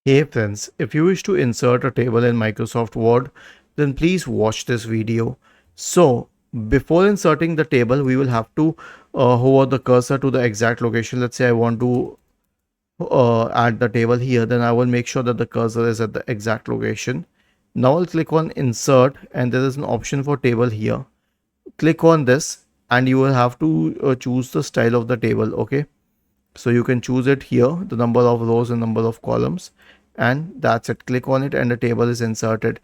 Hey friends, if you wish to insert a table in Microsoft Word, then please watch this video. So, before inserting the table, we will have to hover the cursor to the exact location. Let's say I want to add the table here, then I will make sure that the cursor is at the exact location. Now I'll click on insert and there is an option for table here. Click on this and you will have to choose the style of the table. Okay, so you can choose it here, the number of rows and number of columns, and that's it. Click on it and the table is inserted.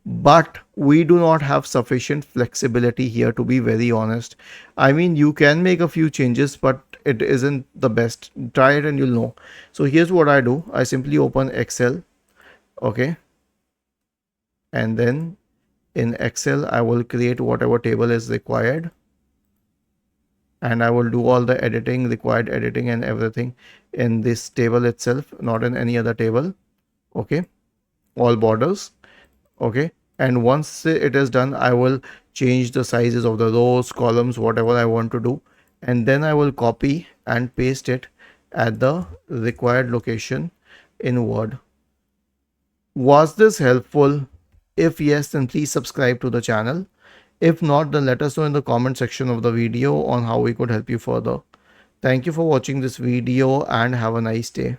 But we do not have sufficient flexibility here, to be very honest. I mean, you can make a few changes, but it isn't the best. Try it and you'll know. So here's what I do. I simply open Excel. Okay, and then in Excel I will create whatever table is required, and I will do all the editing, required editing and everything in this table itself, not in any other table. Okay, all borders. Okay, and once it is done, I will change the sizes of the rows, columns, whatever I want to do, and then I will copy and paste it at the required location in Word. Was this helpful? If yes, then please subscribe to the channel. If not, then let us know in the comment section of the video on how we could help you further. Thank you for watching this video and have a nice day.